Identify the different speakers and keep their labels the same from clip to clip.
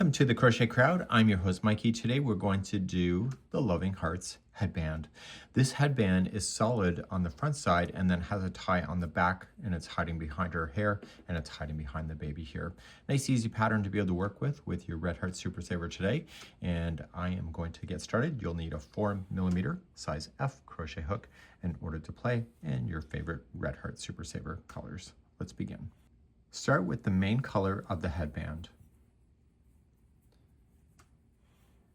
Speaker 1: Welcome to the Crochet Crowd. I'm your host Mikey. Today we're going to do the Loving Hearts headband. This headband is solid on the front side and then has a tie on the back, and it's hiding behind her hair and it's hiding behind the baby here. Nice easy pattern to be able to work with your Red Heart Super Saver today. And I am going to get started. You'll need a 4mm size F crochet hook in order to play, and your favorite Red Heart Super Saver colors. Let's begin. Start with the main color of the headband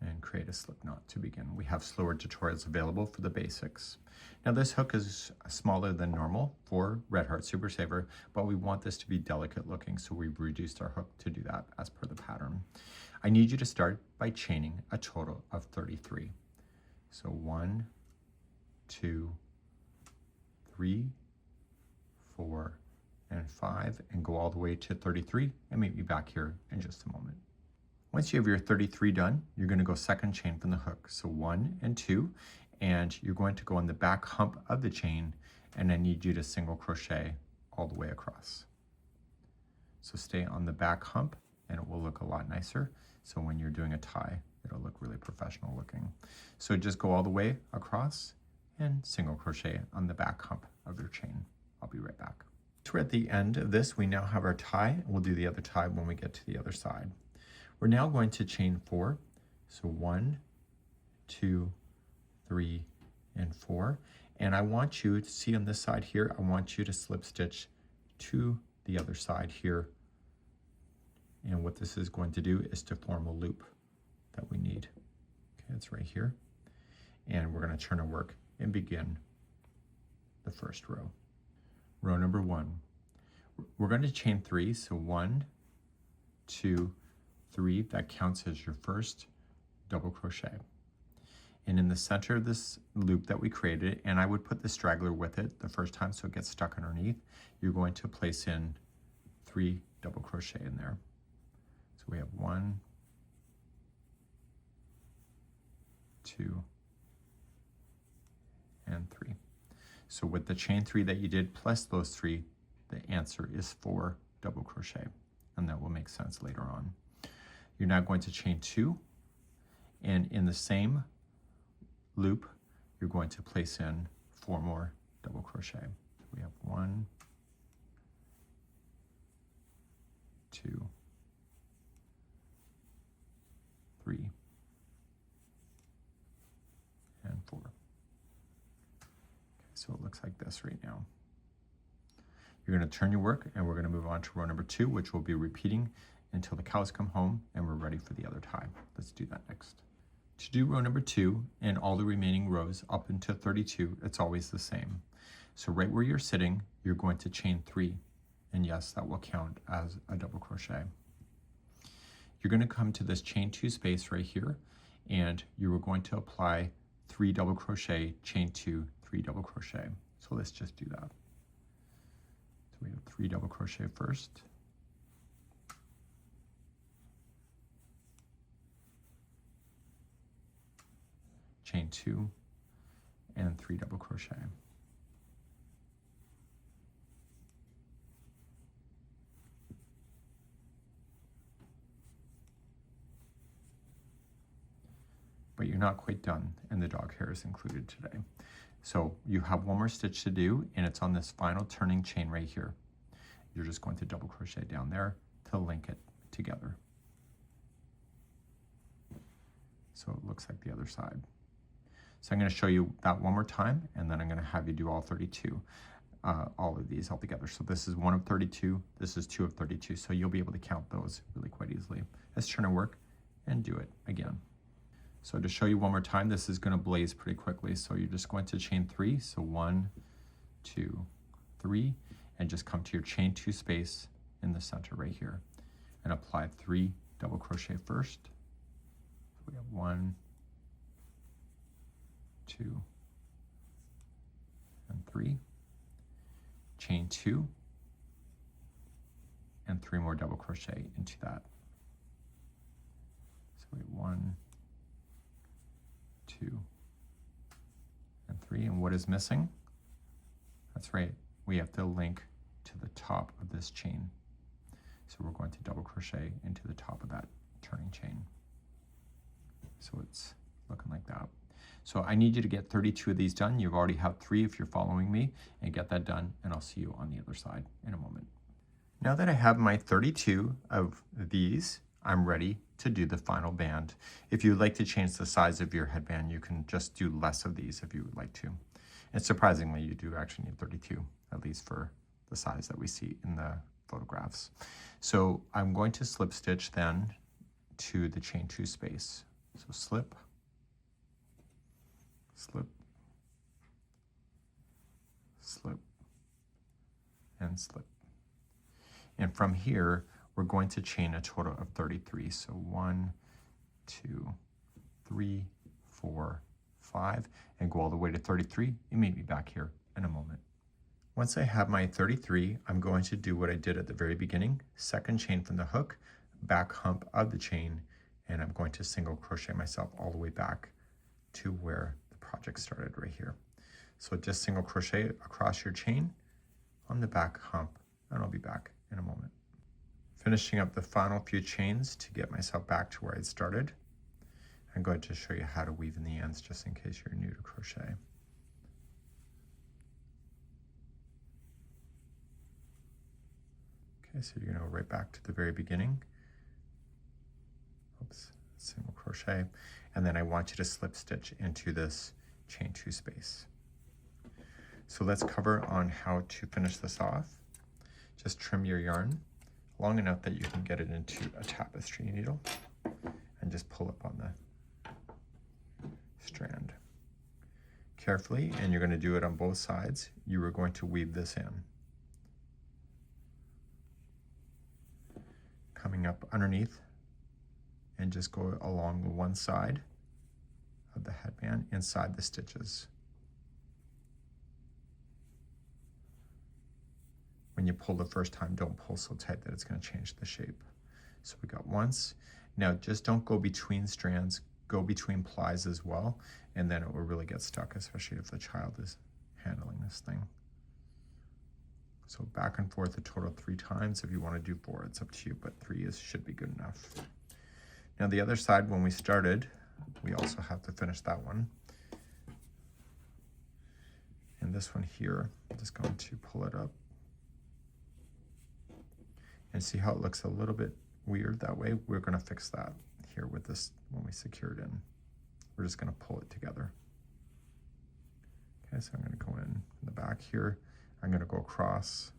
Speaker 1: and create a slip knot to begin. We have slower tutorials available for the basics. Now this hook is smaller than normal for Red Heart Super Saver, but we want this to be delicate looking, so we've reduced our hook to do that as per the pattern. I need you to start by chaining a total of 33. So 1, 2, 3, 4, and 5, and go all the way to 33, and meet me back here in just a moment. Once you have your 33 done, you're going to go second chain from the hook. So 1 and 2, and you're going to go on the back hump of the chain, and I need you to single crochet all the way across. So stay on the back hump and it will look a lot nicer. So when you're doing a tie, it'll look really professional looking. So just go all the way across and single crochet on the back hump of your chain. I'll be right back. So we're at the end of this. We now have our tie. We'll do the other tie when we get to the other side. We're now going to chain 4. So 1, 2, 3, and 4. And I want you to see on this side here, I want you to slip stitch to the other side here. And what this is going to do is to form a loop that we need. Okay, it's right here. And we're going to turn our work and begin the first row. Row number 1. We're going to chain 3. So 1, 2, 3, that counts as your first double crochet. And in the center of this loop that we created, and I would put the straggler with it the first time so it gets stuck underneath, you're going to place in 3 double crochet in there. So we have 1, 2, and 3. So with the chain 3 that you did plus those 3, the answer is 4 double crochet, and that will make sense later on. You're now going to chain 2, and in the same loop, you're going to place in 4 more double crochet. So we have 1, 2, 3, and 4. Okay, so it looks like this right now. You're going to turn your work, and we're going to move on to row number 2, which will be repeating until the cows come home and we're ready for the other tie. Let's do that next. To do row number 2 and all the remaining rows up until 32, it's always the same. So right where you're sitting, you're going to chain 3, and yes, that will count as a double crochet. You're going to come to this chain 2 space right here, and you are going to apply 3 double crochet, chain 2, 3 double crochet. So let's just do that. So we have 3 double crochet first. Chain 2, and 3 double crochet. But you're not quite done, and the dog hair is included today. So you have 1 more stitch to do, and it's on this final turning chain right here. You're just going to double crochet down there to link it together. So it looks like the other side. So I'm going to show you that 1 more time, and then I'm going to have you do all 32, all of these all together. So this is 1 of 32, this is 2 of 32, so you'll be able to count those really quite easily. Let's turn our work and do it again. So to show you 1 more time, this is going to blaze pretty quickly. So you're just going to chain 3, so 1, 2, 3, and just come to your chain 2 space in the center right here, and apply 3 double crochet first. So we have 1, 2, and 3, chain 2, and 3 more double crochet into that. So we have 1, 2, and 3, and what is missing? That's right, we have to link to the top of this chain. So we're going to double crochet into the top of that turning chain. So it's looking like that. So I need you to get 32 of these done. You've already have 3 if you're following me, and get that done, and I'll see you on the other side in a moment. Now that I have my 32 of these, I'm ready to do the final band. If you'd like to change the size of your headband, you can just do less of these if you would like to. And surprisingly, you do actually need 32, at least for the size that we see in the photographs. So I'm going to slip stitch then to the chain 2 space. So slip, slip, slip, and slip. And from here, we're going to chain a total of 33. So 1, 2, 3, 4, 5, and go all the way to 33. You may be back here in a moment. Once I have my 33, I'm going to do what I did at the very beginning, second chain from the hook, back hump of the chain, and I'm going to single crochet myself all the way back to where the project started right here. So just single crochet across your chain on the back hump, and I'll be back in a moment. Finishing up the final few chains to get myself back to where I started. I'm going to show you how to weave in the ends just in case you're new to crochet. Okay, so you're going to go right back to the very beginning. Oops, single crochet. And then I want you to slip stitch into this chain 2 space. So let's cover on how to finish this off. Just trim your yarn long enough that you can get it into a tapestry needle and just pull up on the strand. Carefully, and you're going to do it on both sides, you are going to weave this in. Coming up underneath and just go along one side of the headband inside the stitches. When you pull the first time, don't pull so tight that it's going to change the shape. So we got once. Now just don't go between strands, go between plies as well, and then it will really get stuck, especially if the child is handling this thing. So back and forth a total of 3 times. If you want to do 4, it's up to you, but 3 should be good enough. Now the other side, when we started, we also have to finish that one. And this one here, I'm just going to pull it up. And see how it looks a little bit weird that way? We're going to fix that here with this when we secure it in. We're just going to pull it together. Okay, so I'm going to go in the back here. I'm going to go across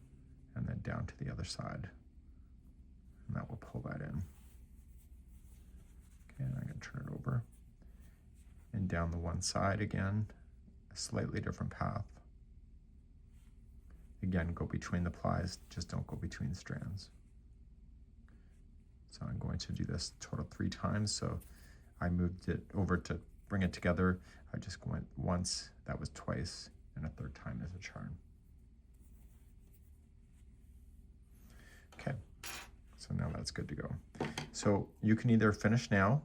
Speaker 1: and then down to the other side. And that will pull that in. Okay, and I'm going to turn it over. And down the one side again, a slightly different path. Again, go between the plies, just don't go between strands. So I'm going to do this total 3 times. So I moved it over to bring it together. I just went once, that was twice, and a 3rd time as a charm. Okay, so now that's good to go. So you can either finish now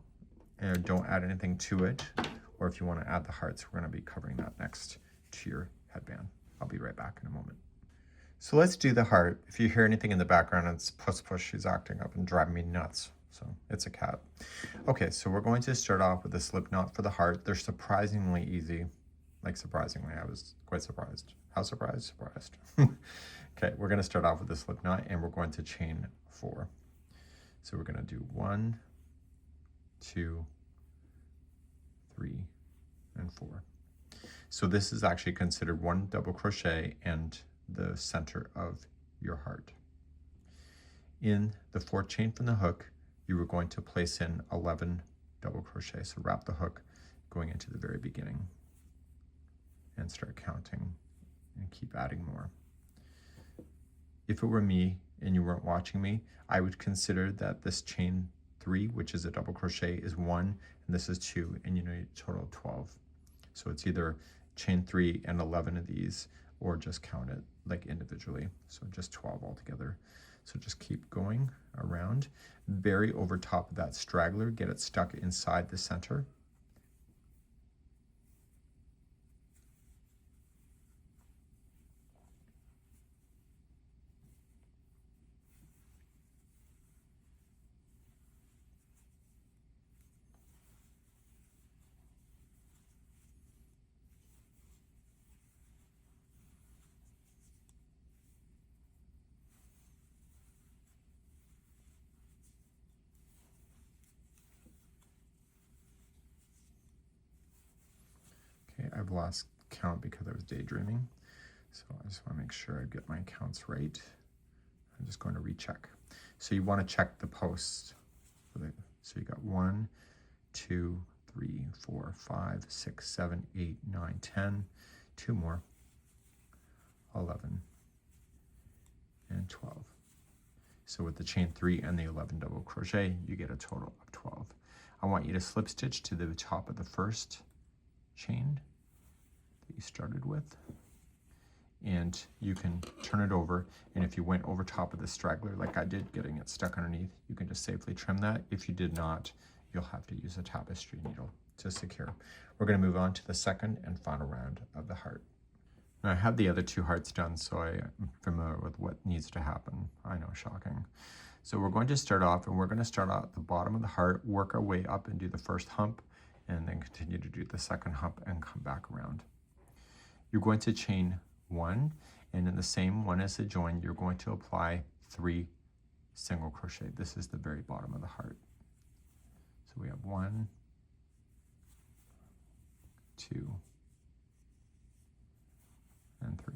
Speaker 1: and don't add anything to it, or if you want to add the hearts, we're going to be covering that next to your headband. I'll be right back in a moment. So let's do the heart. If you hear anything in the background, it's Puss Puss. She's acting up and driving me nuts. So it's a cat. Okay, so we're going to start off with a slip knot for the heart. They're surprisingly easy. Like surprisingly, I was quite surprised. How surprised? Surprised. Okay, we're going to start off with a slip knot and we're going to chain 4. So we're going to do 1, 2, 3, and 4. So this is actually considered 1 double crochet and the center of your heart. In the 4th chain from the hook, you are going to place in 11 double crochet. So wrap the hook going into the very beginning and start counting and keep adding more. If it were me and you weren't watching me, I would consider that this chain 3, which is a double crochet, is 1 and this is 2, and you need a total of 12. So it's either chain 3 and 11 of these, or just count it like individually. So just 12 altogether. So just keep going around, bury over top of that straggler, get it stuck inside the center. I've lost count because I was daydreaming. So I just want to make sure I get my counts right. I'm just going to recheck. So you want to check the posts. So you got 1, 2, 3, 4, 5, 6, 7, 8, 9, 10, 2 more, 11, and 12. So with the chain 3 and the 11 double crochet, you get a total of 12. I want you to slip stitch to the top of the first chain that you started with, and you can turn it over, and if you went over top of the straggler like I did, getting it stuck underneath, you can just safely trim that. If you did not, you'll have to use a tapestry needle to secure. We're going to move on to the second and final round of the heart. Now I have the other 2 hearts done, so I am familiar with what needs to happen. I know, shocking. So we're going to start off, and we're going to start out at the bottom of the heart, work our way up and do the first hump, and then continue to do the second hump and come back around. You're going to chain 1, and in the same one as the join, you're going to apply 3 single crochet. This is the very bottom of the heart. So we have 1, 2, and 3.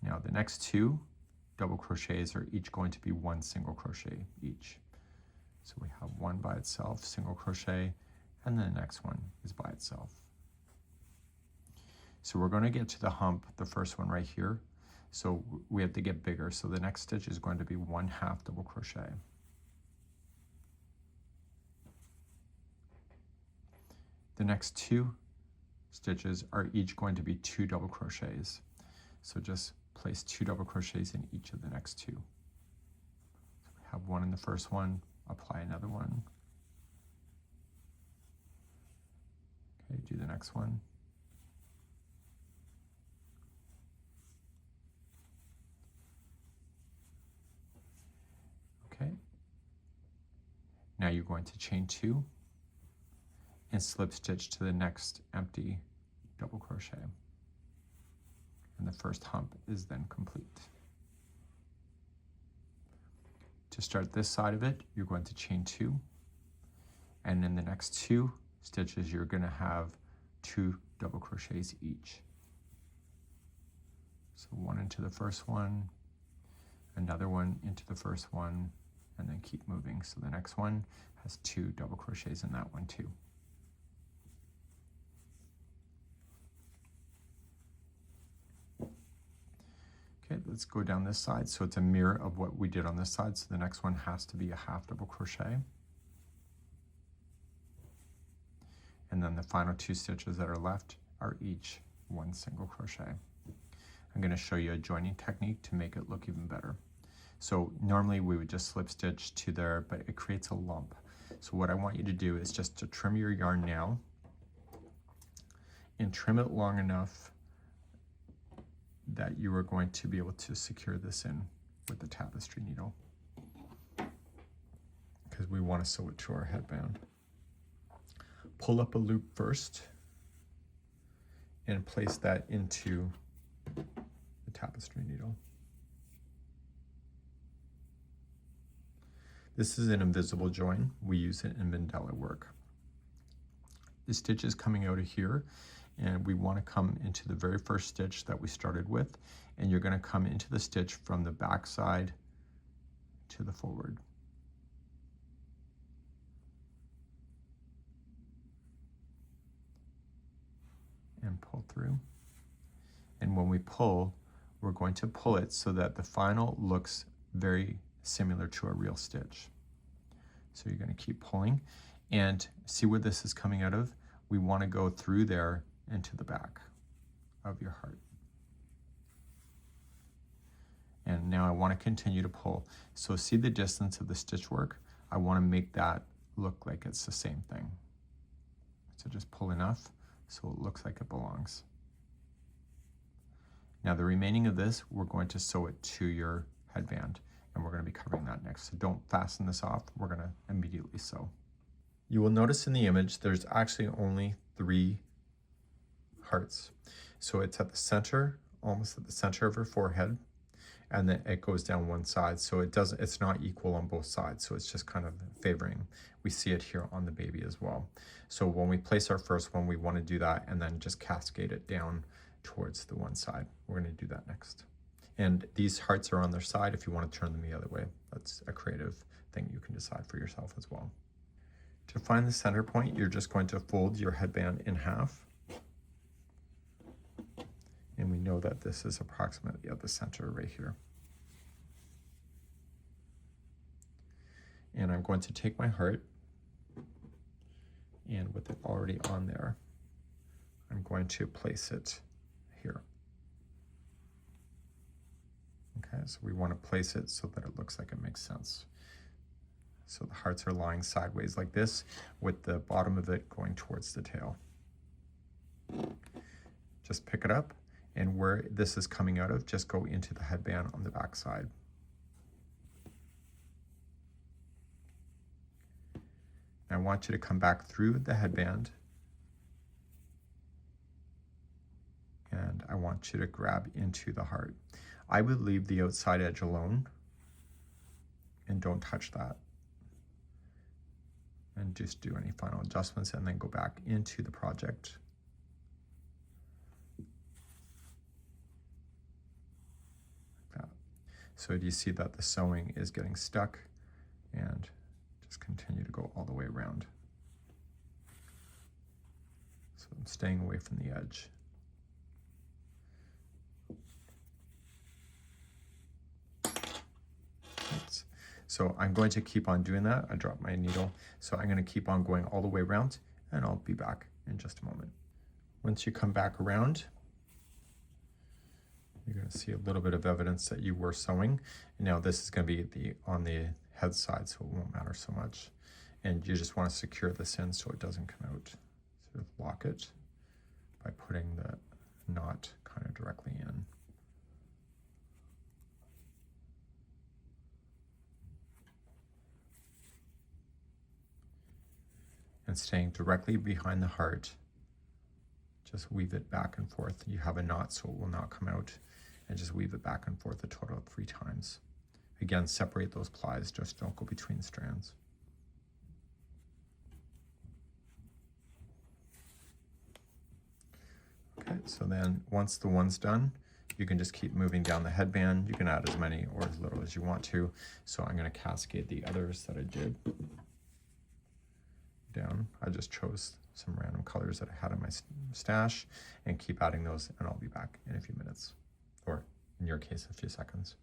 Speaker 1: Now the next 2 double crochets are each going to be 1 single crochet each. So we have 1 by itself, single crochet, and then the next one is by itself. So we're going to get to the hump, the first one right here. So we have to get bigger. So the next stitch is going to be 1/2 double crochet. The next 2 stitches are each going to be 2 double crochets. So just place 2 double crochets in each of the next 2. So we have 1 in the first one, apply another one. Okay, do the next one. Okay. Now you're going to chain 2 and slip stitch to the next empty double crochet. And the first hump is then complete. To start this side of it, you're going to chain 2, and in the next 2 stitches you're going to have 2 double crochets each. So 1 into the first one, another one into the first one, and then keep moving. So the next one has 2 double crochets in that one too. Okay, let's go down this side. So it's a mirror of what we did on this side. So the next one has to be a 1/2 double crochet. And then the final 2 stitches that are left are each 1 single crochet. I'm going to show you a joining technique to make it look even better. So normally we would just slip stitch to there, but it creates a lump. So what I want you to do is just to trim your yarn now and trim it long enough that you are going to be able to secure this in with the tapestry needle, because we want to sew it to our headband. Pull up a loop first and place that into the tapestry needle. This is an invisible join. We use it in Mandela work. The stitch is coming out of here, and we want to come into the very first stitch that we started with, and you're going to come into the stitch from the back side to the forward. And pull through. And when we pull, we're going to pull it so that the final looks very similar to a real stitch. So you're going to keep pulling, and see where this is coming out of? We want to go through there into the back of your heart. And now I want to continue to pull. So see the distance of the stitch work? I want to make that look like it's the same thing. So just pull enough so it looks like it belongs. Now the remaining of this, we're going to sew it to your headband, and we're going to be covering that next. So don't fasten this off. We're going to immediately sew. You will notice in the image there's actually only 3 hearts. So it's at the center, almost at the center of her forehead, and then it goes down one side. So it's not equal on both sides. So it's just kind of favoring. We see it here on the baby as well. So when we place our first one, we want to do that and then just cascade it down towards the one side. We're going to do that next. And these hearts are on their side if you want to turn them the other way. That's a creative thing you can decide for yourself as well. To find the center point, you're just going to fold your headband in half. And we know that this is approximately at the center right here. And I'm going to take my heart, and with it already on there, I'm going to place it here. Okay, so we want to place it so that it looks like it makes sense. So the hearts are lying sideways like this, with the bottom of it going towards the tail. Just pick it up, and where this is coming out of, just go into the headband on the back side. I want you to come back through the headband, and I want you to grab into the heart. I would leave the outside edge alone and don't touch that. And just do any final adjustments and then go back into the project. Like that. So do you see that the sewing is getting stuck? And just continue to go all the way around. So I'm staying away from the edge. So I'm going to keep on doing that. I dropped my needle. So I'm going to keep on going all the way around, and I'll be back in just a moment. Once you come back around, you're going to see a little bit of evidence that you were sewing. And now this is going to be on the head side, so it won't matter so much. And you just want to secure this in so it doesn't come out. Sort of lock it by putting the knot kind of directly in. And staying directly behind the heart, just weave it back and forth. You have a knot so it will not come out, and just weave it back and forth a total of 3 times. Again, separate those plies, just don't go between strands. Okay, so then once the one's done, you can just keep moving down the headband. You can add as many or as little as you want to. So I'm going to cascade the others that I did down. I just chose some random colors that I had in my stash and keep adding those, and I'll be back in a few minutes, or in your case, a few seconds.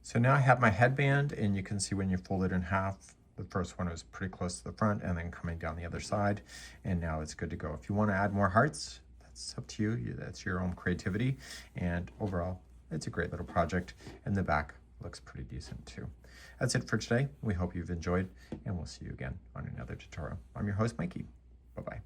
Speaker 1: So now I have my headband, and you can see when you fold it in half, the first one was pretty close to the front and then coming down the other side, and now it's good to go. If you want to add more hearts, that's up to you. That's your own creativity, and overall, it's a great little project, and the back looks pretty decent too. That's it for today. We hope you've enjoyed, and we'll see you again on another tutorial. I'm your host, Mikey. Bye-bye.